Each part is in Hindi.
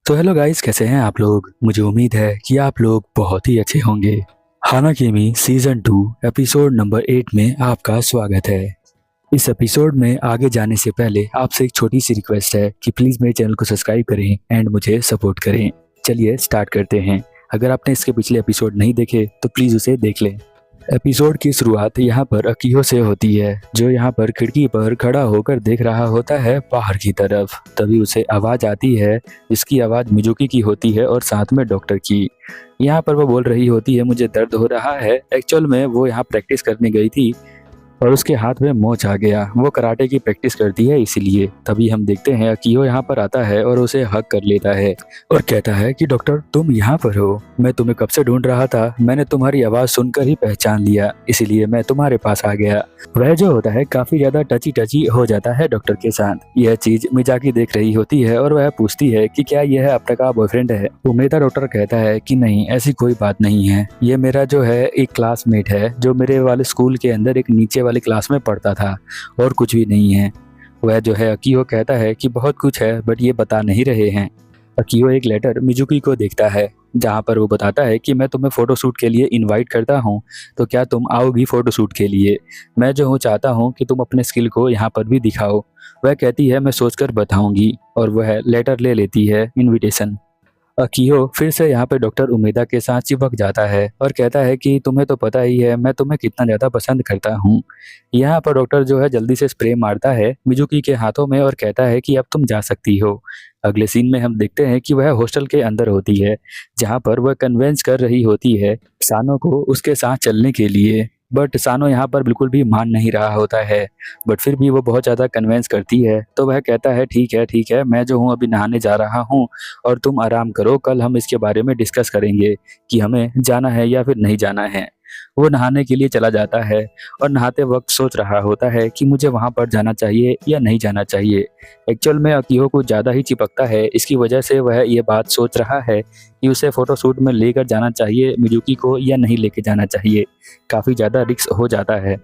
तो हेलो गाइस, कैसे हैं आप लोग। मुझे उम्मीद है कि आप लोग बहुत ही अच्छे होंगे। हानाकेमी सीजन 2 एपिसोड नंबर 8 में आपका स्वागत है। इस एपिसोड में आगे जाने से पहले आपसे एक छोटी सी रिक्वेस्ट है कि प्लीज़ मेरे चैनल को सब्सक्राइब करें एंड मुझे सपोर्ट करें। चलिए स्टार्ट करते हैं। अगर आपने इसके पिछले एपिसोड नहीं देखे तो प्लीज़ उसे देख लें। एपिसोड की शुरुआत यहाँ पर अकीहो से होती है, जो यहाँ पर खिड़की पर खड़ा होकर देख रहा होता है बाहर की तरफ। तभी उसे आवाज़ आती है, जिसकी आवाज़ मिजुकी की होती है और साथ में डॉक्टर की। यहाँ पर वो बोल रही होती है मुझे दर्द हो रहा है। एक्चुअल में वो यहाँ प्रैक्टिस करने गई थी और उसके हाथ में मोच आ गया। वो कराटे की प्रैक्टिस करती है इसीलिए। तभी हम देखते हैं अकीहो यहाँ पर आता है और उसे हग कर लेता है और कहता है कि डॉक्टर तुम यहाँ पर हो, मैं तुम्हें कब से ढूंढ रहा था। मैंने तुम्हारी आवाज़ सुनकर ही पहचान लिया, इसीलिए मैं तुम्हारे पास आ गया। वह जो होता है काफ़ी ज़्यादा टची टची हो जाता है डॉक्टर के साथ। यह चीज़ मिजाकी देख रही होती है और वह पूछती है कि क्या यह अब तक का बॉयफ्रेंड है। उमेदा डॉक्टर कहता है कि नहीं, ऐसी कोई बात नहीं है। ये मेरा जो है एक क्लासमेट है, जो मेरे वाले स्कूल के अंदर एक नीचे वाली क्लास में पढ़ता था, और कुछ भी नहीं है। वह जो है अकीहो कहता है कि बहुत कुछ है बट ये बता नहीं रहे हैं। अकीहो एक लेटर मिजुकी को देखता है, जहाँ पर वो बताता है कि मैं तुम्हें फ़ोटोशूट के लिए इनवाइट करता हूँ, तो क्या तुम आओगी फ़ोटोशूट के लिए। मैं जो हूँ चाहता हूँ कि तुम अपने स्किल को यहाँ पर भी दिखाओ। वह कहती है मैं सोचकर बताऊँगी, और वह लेटर ले लेती है, इनविटेशन। अकीहो फिर से यहाँ पे डॉक्टर उमेदा के साथ चिपक जाता है और कहता है कि तुम्हें तो पता ही है मैं तुम्हें कितना ज़्यादा पसंद करता हूँ। यहाँ पर डॉक्टर जो है जल्दी से स्प्रे मारता है मिजुकी के हाथों में और कहता है कि अब तुम जा सकती हो। अगले सीन में हम देखते हैं कि वह हॉस्टल के अंदर होती है, जहाँ पर वह कन्वेंस कर रही होती है सानो को उसके साथ चलने के लिए। बट सानो यहाँ पर बिल्कुल भी मान नहीं रहा होता है, बट फिर भी वो बहुत ज़्यादा कन्वेंस करती है। तो वह कहता है ठीक है, मैं जो हूँ अभी नहाने जा रहा हूँ और तुम आराम करो, कल हम इसके बारे में डिस्कस करेंगे कि हमें जाना है या फिर नहीं जाना है। वो नहाने के लिए चला जाता है और नहाते वक्त सोच रहा होता है कि मुझे वहाँ पर जाना चाहिए या नहीं जाना चाहिए। एक्चुअल में अकीहो कुछ ज़्यादा ही चिपकता है, इसकी वजह से वह ये बात सोच रहा है कि उसे फ़ोटोशूट में लेकर जाना चाहिए मिजुकी को या नहीं लेके जाना चाहिए। काफ़ी ज़्यादा रिस्क हो जाता है।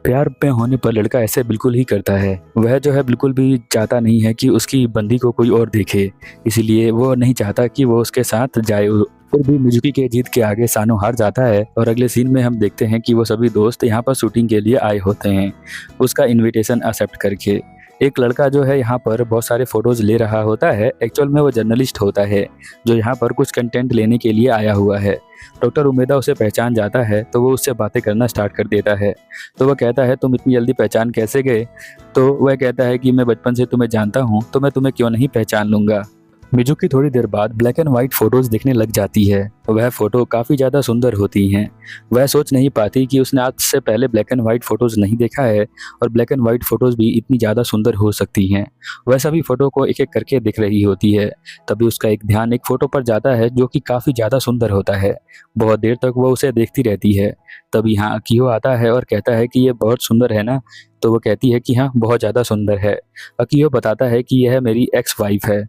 प्यार में होने पर लड़का ऐसे बिल्कुल ही करता है। वह जो है बिल्कुल भी चाहता नहीं है कि उसकी बंदी को कोई और देखे, इसीलिए वो नहीं चाहता कि वो उसके साथ जाए। फिर भी मिजुकी के जीत के आगे सानो हार जाता है और अगले सीन में हम देखते हैं कि वो सभी दोस्त यहाँ पर शूटिंग के लिए आए होते हैं, उसका इनविटेशन एक्सेप्ट करके। एक लड़का जो है यहाँ पर बहुत सारे फोटोज ले रहा होता है। एक्चुअल में वो जर्नलिस्ट होता है, जो यहाँ पर कुछ कंटेंट लेने के लिए आया हुआ है। डॉक्टर उमेदा उसे पहचान जाता है तो वो उससे बातें करना स्टार्ट कर देता है। तो वह कहता है तुम इतनी जल्दी पहचान कैसे गए। तो वह कहता है कि मैं बचपन से तुम्हें जानता हूँ, तो मैं तुम्हें क्यों नहीं पहचान लूँगा। मिजुकी थोड़ी देर बाद ब्लैक एंड व्हाइट फोटोज देखने लग जाती है। वह फोटो काफ़ी ज़्यादा सुंदर होती हैं। वह सोच नहीं पाती कि उसने आज से पहले ब्लैक एंड व्हाइट फोटोज नहीं देखा है और ब्लैक एंड व्हाइट फोटोज भी इतनी ज़्यादा सुंदर हो सकती हैं। वह सभी फोटो को एक एक करके देख रही होती है। तभी उसका एक ध्यान एक फ़ोटो पर जाता है जो कि काफ़ी ज़्यादा सुंदर होता है। बहुत देर तक वह उसे देखती रहती है। तभी यहाँ अकीहो आता है और कहता है कि ये बहुत सुंदर है ना। तो वो कहती है कि हाँ, बहुत ज़्यादा सुंदर है। अकीहो बताता है कि यह मेरी एक्स वाइफ है,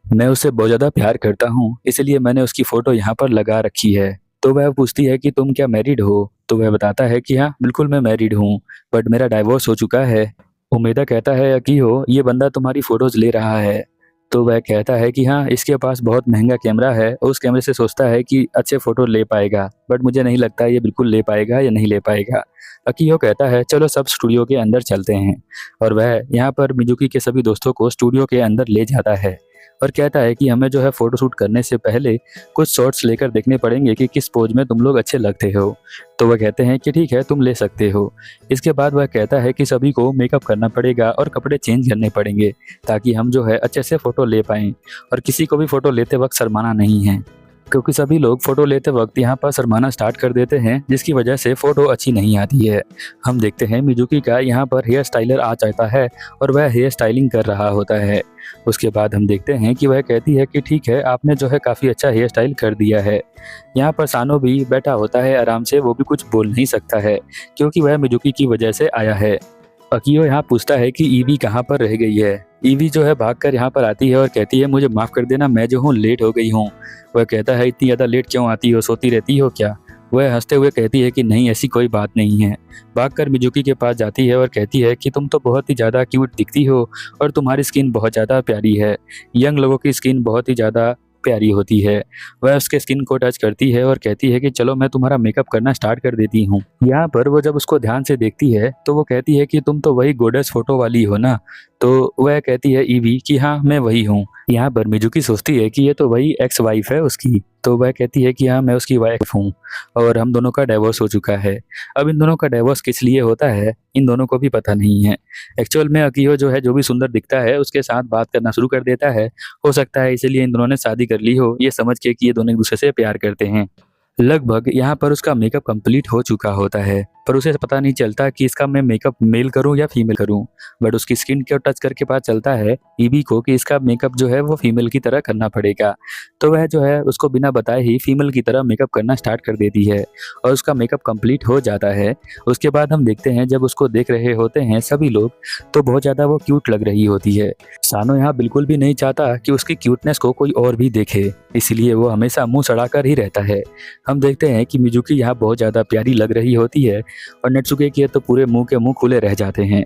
मैं उससे बहुत ज़्यादा प्यार करता हूँ, इसलिए मैंने उसकी फ़ोटो यहाँ पर लगा रखी है। तो वह पूछती है कि तुम क्या मैरिड हो। तो वह बताता है कि हाँ बिल्कुल मैं मैरिड हूँ, बट मेरा डाइवोर्स हो चुका है। उमेदा कहता है कि हो ये बंदा तुम्हारी फ़ोटोज़ ले रहा है। तो वह कहता है कि हाँ इसके पास बहुत महंगा कैमरा है और उस कैमरे से सोचता है कि अच्छे फ़ोटो ले पाएगा, बट मुझे नहीं लगता ये बिल्कुल ले पाएगा या नहीं ले पाएगा। अकीहो कहता है चलो सब स्टूडियो के अंदर चलते हैं, और वह यहाँ पर मिजुकी के सभी दोस्तों को स्टूडियो के अंदर ले जाता है और कहता है कि हमें जो है फ़ोटोशूट करने से पहले कुछ शॉट्स लेकर देखने पड़ेंगे कि किस पोज में तुम लोग अच्छे लगते हो। तो वह कहते हैं कि ठीक है तुम ले सकते हो। इसके बाद वह कहता है कि सभी को मेकअप करना पड़ेगा और कपड़े चेंज करने पड़ेंगे, ताकि हम जो है अच्छे से फ़ोटो ले पाएँ और किसी को भी फ़ोटो लेते वक्त शर्माना नहीं है, क्योंकि सभी लोग फ़ोटो लेते वक्त यहाँ पर शर्माना स्टार्ट कर देते हैं, जिसकी वजह से फ़ोटो अच्छी नहीं आती है। हम देखते हैं मिजुकी का यहाँ पर हेयर स्टाइलर आ जाता है और वह हेयर स्टाइलिंग कर रहा होता है। उसके बाद हम देखते हैं कि वह कहती है कि ठीक है आपने जो है काफ़ी अच्छा हेयर स्टाइल कर दिया है। यहाँ पर सानो भी बैठा होता है आराम से, वो भी कुछ बोल नहीं सकता है क्योंकि वह मिजुकी की वजह से आया है। अकीहो यहाँ पूछता है कि ईवी कहाँ पर रह गई है। ईवी जो है भागकर यहाँ पर आती है और कहती है मुझे माफ़ कर देना, मैं जो हूँ लेट हो गई हूँ। वह कहता है इतनी ज़्यादा लेट क्यों आती हो, सोती रहती हो क्या। वह हंसते हुए कहती है कि नहीं ऐसी कोई बात नहीं है। भागकर मिजुकी के पास जाती है और कहती है कि तुम तो बहुत ही ज़्यादा क्यूट दिखती हो और तुम्हारी स्किन बहुत ज़्यादा प्यारी है। यंग लोगों की स्किन बहुत ही ज़्यादा प्यारी होती है। वह उसके स्किन को टच करती है और कहती है कि चलो मैं तुम्हारा मेकअप करना स्टार्ट कर देती हूँ। यहाँ पर वो जब उसको ध्यान से देखती है तो वो कहती है कि तुम तो वही गोडेस फोटो वाली हो ना। तो वह कहती है ईवी कि हाँ मैं वही हूँ। यहाँ पर मिजुकी सोचती है कि ये तो वही एक्स वाइफ है उसकी। तो वह कहती है कि हाँ मैं उसकी वाइफ हूँ और हम दोनों का डिवोर्स हो चुका है। अब इन दोनों का डिवोर्स किस लिए होता है इन दोनों को भी पता नहीं है। एक्चुअल में अकीहो जो है जो भी सुंदर दिखता है उसके साथ बात करना शुरू कर देता है। हो सकता है इसीलिए इन दोनों ने शादी कर ली हो, ये समझ के कि ये दोनों एक दूसरे से प्यार करते हैं। लगभग यहाँ पर उसका मेकअप कंप्लीट हो चुका होता है पर उसे पता नहीं चलता कि इसका मैं मेकअप मेल करूं या फीमेल करूं। बट उसकी स्किन को टच करके पता चलता है ईबी को कि इसका मेकअप जो है वो फीमेल की तरह करना पड़ेगा। तो वह जो है उसको बिना बताए ही फीमेल की तरह मेकअप करना स्टार्ट कर देती है और उसका मेकअप कंप्लीट हो जाता है। उसके बाद हम देखते हैं जब उसको देख रहे होते हैं सभी लोग तो बहुत ज़्यादा वो क्यूट लग रही होती है। सानो यहाँ बिल्कुल भी नहीं चाहता कि उसकी क्यूटनेस को कोई और भी देखे, इसलिए वो हमेशा मुंह सड़ाकर ही रहता है। हम देखते हैं कि मिजुकी यहाँ बहुत ज़्यादा प्यारी लग रही होती है और नेत्सुके के तो पूरे मुंह के मुंह खुले रह जाते हैं।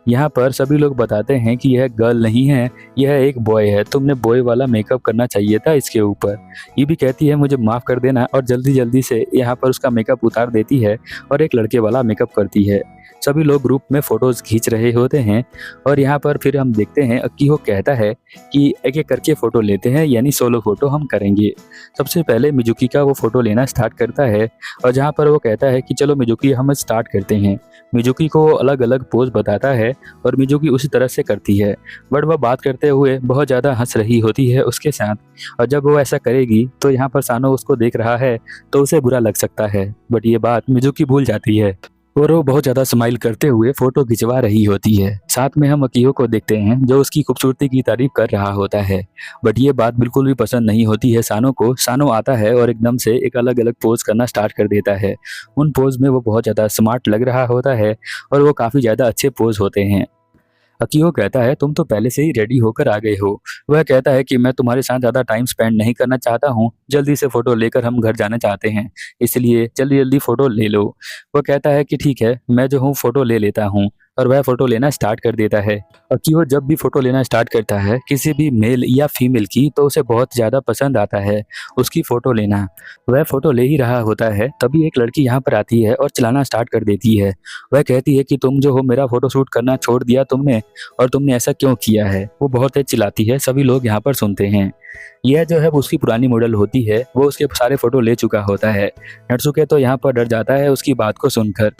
यहाँ पर सभी लोग बताते हैं कि यह गर्ल नहीं है, यह एक बॉय है, तुमने बॉय वाला मेकअप करना चाहिए था इसके ऊपर। ये भी कहती है मुझे माफ़ कर देना और जल्दी जल्दी से यहाँ पर उसका मेकअप उतार देती है और एक लड़के वाला मेकअप करती है। सभी लोग ग्रुप में फ़ोटोज़ खींच रहे होते हैं और यहाँ पर फिर हम देखते हैं अकीहो कहता है कि एक एक करके फ़ोटो लेते हैं, यानी सोलो फ़ोटो हम करेंगे। सबसे पहले मिजुकी का वो फ़ोटो लेना स्टार्ट करता है और जहाँ पर वो कहता है कि चलो मिजुकी हम स्टार्ट करते हैं। मिजुकी को अलग अलग पोज बताता है और मिजुकी उसी तरह से करती है। बट वह बात करते हुए बहुत ज़्यादा हंस रही होती है उसके साथ और जब वो ऐसा करेगी तो यहाँ पर सानो उसको देख रहा है तो उसे बुरा लग सकता है। बट ये बात मिजुकी भूल जाती है और वो बहुत ज़्यादा स्माइल करते हुए फ़ोटो खिंचवा रही होती है। साथ में हम अकीहो को देखते हैं जो उसकी खूबसूरती की तारीफ कर रहा होता है। बट ये बात बिल्कुल भी पसंद नहीं होती है सानो को। सानो आता है और एकदम से एक अलग अलग पोज करना स्टार्ट कर देता है। उन पोज में वो बहुत ज़्यादा स्मार्ट लग रहा होता है और वो काफ़ी ज़्यादा अच्छे पोज होते हैं। अकीहो कहता है तुम तो पहले से ही रेडी होकर आ गए हो। वह कहता है कि मैं तुम्हारे साथ ज़्यादा टाइम स्पेंड नहीं करना चाहता हूँ, जल्दी से फ़ोटो लेकर हम घर जाना चाहते हैं, इसलिए जल्दी जल्दी फ़ोटो ले लो। वह कहता है कि ठीक है मैं जो हूँ फ़ोटो ले लेता हूँ और वह फ़ोटो लेना स्टार्ट कर देता है। अकीहो जब भी फ़ोटो लेना स्टार्ट करता है किसी भी मेल या फीमेल की तो उसे बहुत ज़्यादा पसंद आता है उसकी फ़ोटो लेना। वह फ़ोटो ले ही रहा होता है तभी एक लड़की यहाँ पर आती है और चलाना स्टार्ट कर देती है। वह कहती है कि तुम जो हो मेरा फ़ोटो शूट करना छोड़ दिया तुमने और तुमने ऐसा क्यों किया है। वो बहुत तेज चिल्लाती है, सभी लोग यहाँ पर सुनते हैं। यह जो है वो उसकी पुरानी मॉडल होती है, वो उसके सारे फोटो ले चुका होता है। नत्सुके तो यहाँ पर डर जाता है उसकी बात को सुनकर।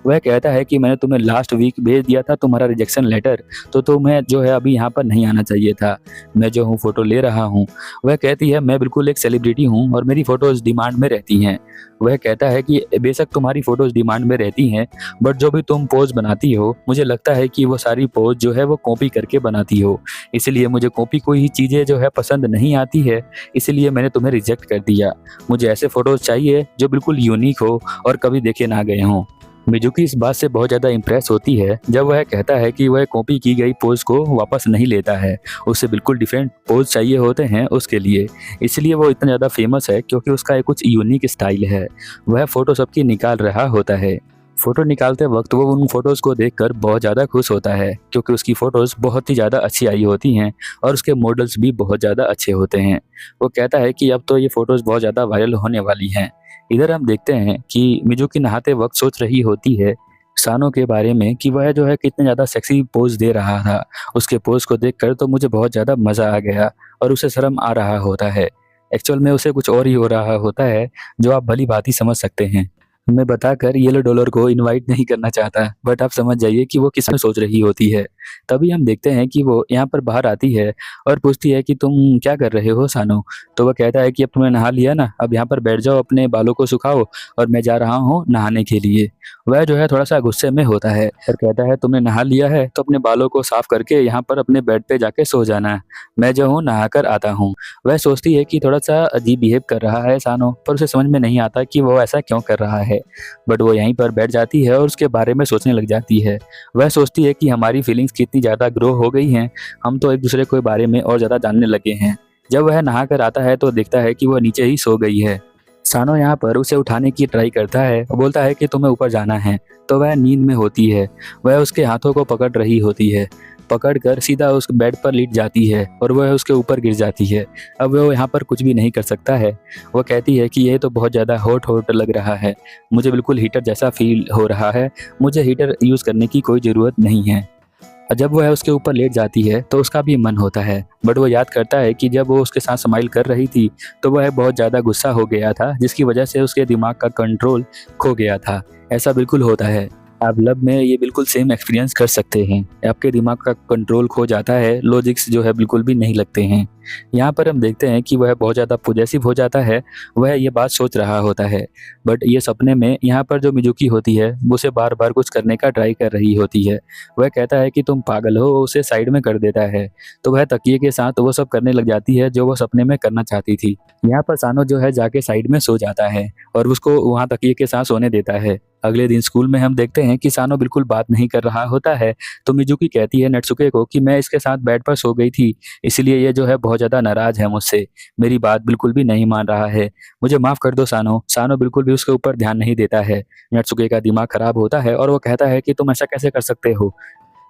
वह कहता है कि मैंने तुम्हें लास्ट वीक भेज दिया था तुम्हारा रिजेक्शन लेटर, तो तुम्हें जो है अभी यहाँ पर नहीं आना चाहिए था। मैं जो हूँ फोटो ले रहा हूँ। वह कहती है मैं बिल्कुल एक सेलिब्रिटी हूँ और मेरी फोटोज डिमांड में रहती हैं। वह कहता है कि बेशक तुम्हारी फोटोज डिमांड में रहती हैं, बट जो भी तुम पोज बनाती हो मुझे लगता है कि वो सारी पोज जो है वो कॉपी करके बनाती हो, इसलिए मुझे कॉपी कोई ही चीज़ें जो है पसंद नहीं आती है, इसलिए मैंने तुम्हें रिजेक्ट कर दिया। मुझे ऐसे फोटोज चाहिए जो बिल्कुल यूनिक हो और कभी देखे ना गए हों। मिजुकी इस बात से बहुत ज़्यादा इम्प्रेस होती है जब वह कहता है कि वह कॉपी की गई पोज को वापस नहीं लेता है, उसे बिल्कुल डिफरेंट पोज चाहिए होते हैं उसके लिए, इसलिए वो इतना ज़्यादा फेमस है क्योंकि उसका एक कुछ यूनिक स्टाइल है। वह फ़ोटो सबकी निकाल रहा होता है। फ़ोटो निकालते वक्त वो उन फोटोज़ को देखकर बहुत ज़्यादा खुश होता है क्योंकि उसकी फ़ोटोज़ बहुत ही ज़्यादा अच्छी आई होती हैं और उसके मॉडल्स भी बहुत ज़्यादा अच्छे होते हैं। वो कहता है कि अब तो ये फ़ोटोज़ बहुत ज़्यादा वायरल होने वाली हैं। इधर हम देखते हैं कि मिजुकी नहाते वक्त सोच रही होती है सानो के बारे में कि वह जो है कितने ज़्यादा सेक्सी पोज दे रहा था। उसके पोज को देखकर तो मुझे बहुत ज़्यादा मज़ा आ गया और उसे शर्म आ रहा होता है। एक्चुअल में उसे कुछ और ही हो रहा होता है जो आप भली भांति समझ सकते हैं। मैं बताकर येलो डॉलर को इनवाइट नहीं करना चाहता, बट आप समझ जाइए कि वो किस में सोच रही होती है। तभी हम देखते हैं कि वो यहाँ पर बाहर आती है और पूछती है कि तुम क्या कर रहे हो सानो। तो वह कहता है कि अब तुमने नहा लिया ना, अब यहाँ पर बैठ जाओ, अपने बालों को सुखाओ और मैं जा रहा हूँ नहाने के लिए। वह जो है थोड़ा सा गुस्से में होता है और कहता है तुमने नहा लिया है तो अपने बालों को साफ करके यहाँ पर अपने बेड पे जाके सो जाना है, मैं जो हूँ नहा कर आता हूँ। वह सोचती है कि थोड़ा सा अजीब बिहेव कर रहा है सानो, पर उसे समझ में नहीं आता कि वो ऐसा क्यों कर रहा है। बट वो यहीं पर बैठ जाती है और उसके बारे में सोचने लग जाती है। वह सोचती है कि हमारी फीलिंग्स कितनी ज़्यादा ग्रो हो गई हैं, हम तो एक दूसरे के बारे में और ज़्यादा जानने लगे हैं। जब वह नहा कर आता है तो देखता है कि वह नीचे ही सो गई है। सानो यहाँ पर उसे उठाने की ट्राई करता है और बोलता है कि तुम्हें ऊपर जाना है, तो वह नींद में होती है। वह उसके हाथों को पकड़ रही होती है। पकड़कर सीधा उस बेड पर लेट जाती है और वह उसके ऊपर गिर जाती है। अब वह यहाँ पर कुछ भी नहीं कर सकता है। वह कहती है कि यह तो बहुत ज़्यादा हॉट लग रहा है, मुझे बिल्कुल हीटर जैसा फील हो रहा है, मुझे हीटर यूज़ करने की कोई ज़रूरत नहीं है। और जब वह उसके ऊपर लेट जाती है तो उसका भी मन होता है, बट वो याद करता है कि जब वो उसके साथ स्माइल कर रही थी तो वह बहुत ज़्यादा गुस्सा हो गया था, जिसकी वजह से उसके दिमाग का कंट्रोल खो गया था। ऐसा बिल्कुल होता है, आप लव में ये बिल्कुल सेम एक्सपीरियंस कर सकते हैं। आपके दिमाग का कंट्रोल खो जाता है, लॉजिक्स जो है बिल्कुल भी नहीं लगते हैं। यहाँ पर हम देखते हैं कि वह बहुत ज़्यादा पॉजेसिव हो जाता है, वह ये बात सोच रहा होता है, बट ये सपने में यहाँ पर जो मिजुकी होती है वो उसे बार बार कुछ करने का ट्राई कर रही होती है। वह कहता है कि तुम पागल हो, उसे साइड में कर देता है, तो वह तकिए के साथ वो सब करने लग जाती है जो वह सपने में करना चाहती थी। यहाँ पर सानो जो है जाके साइड में सो जाता है और उसको वहाँ तकिए के साथ सोने देता है। अगले दिन स्कूल में हम देखते हैं कि सानो बिल्कुल बात नहीं कर रहा होता है, तो मिजुकी कहती है नटसुके को कि मैं इसके साथ बेड पर सो गई थी, इसलिए ये जो है बहुत ज़्यादा नाराज़ है मुझसे, मेरी बात बिल्कुल भी नहीं मान रहा है, मुझे माफ़ कर दो सानो। सानो बिल्कुल भी उसके ऊपर ध्यान नहीं देता है। नटसुके का दिमाग खराब होता है और वो कहता है कि तुम ऐसा कैसे कर सकते हो,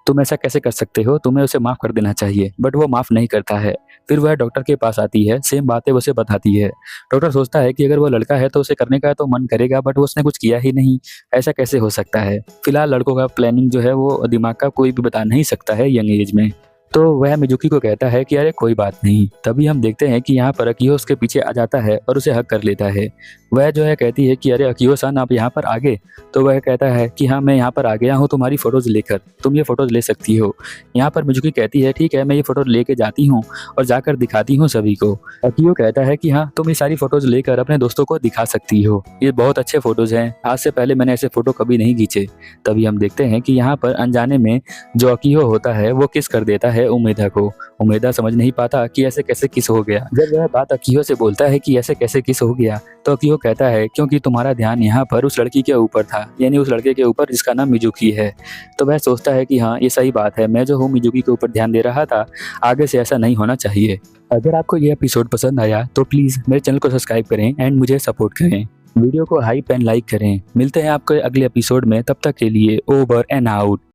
तुम ऐसा कैसे कर सकते हो, तुम्हें उसे माफ़ कर देना चाहिए, बट वो माफ़ नहीं करता है। फिर वह डॉक्टर के पास आती है, सेम बातें उसे बताती है। डॉक्टर सोचता है कि अगर वो लड़का है तो उसे करने का तो मन करेगा, बट वो उसने कुछ किया ही नहीं, ऐसा कैसे हो सकता है। फिलहाल लड़कों का प्लानिंग जो है वो दिमाग का कोई भी बता नहीं सकता है यंग एज में। तो वह मिजुकी को कहता है कि अरे कोई बात नहीं। तभी हम देखते हैं कि यहाँ पर अकियो उसके पीछे आ जाता है और उसे हग कर लेता है। वह जो है कहती है कि अरे अकियो सन आप यहाँ पर आ गए, तो वह कहता है कि हाँ मैं यहाँ पर आ गया हूँ तुम्हारी फ़ोटोज़ लेकर, तुम ये फ़ोटोज़ ले सकती हो। यहाँ पर मिजुकी कहती है ठीक है मैं ये फ़ोटो लेके जाती हूँ और जाकर दिखाती हूँ सभी को। अकियो कहता है कि हाँ तुम ये सारी फ़ोटोज़ लेकर अपने दोस्तों को दिखा सकती हो, ये बहुत अच्छे फ़ोटोज़ हैं, आज से पहले मैंने ऐसे फ़ोटो कभी नहीं खींचे। तभी हम देखते हैं कि यहाँ पर अनजाने में जो अकियो होता है वो किस कर देता है उमेदा को। उमेदा समझ नहीं पाता कि ऐसे कैसे किस हो गया। जब वह बात अकियो से बोलता है कि ऐसे कैसे किस हो गया, तो अकियो कहता है क्योंकि तुम्हारा ध्यान यहाँ पर उस लड़की के ऊपर था, यानी उस लड़के के ऊपर जिसका नाम मिजुकी है। तो वह सोचता है कि हाँ ये सही बात है, मैं जो हूँ मिजुकी के ऊपर ध्यान दे रहा था, आगे से ऐसा नहीं होना चाहिए। अगर आपको ये एपिसोड पसंद आया तो प्लीज़ मेरे चैनल को सब्सक्राइब करें एंड मुझे सपोर्ट करें, वीडियो को हाइप एंड लाइक करें। मिलते हैं आपको अगले एपिसोड में, तब तक के लिए ओवर एंड आउट।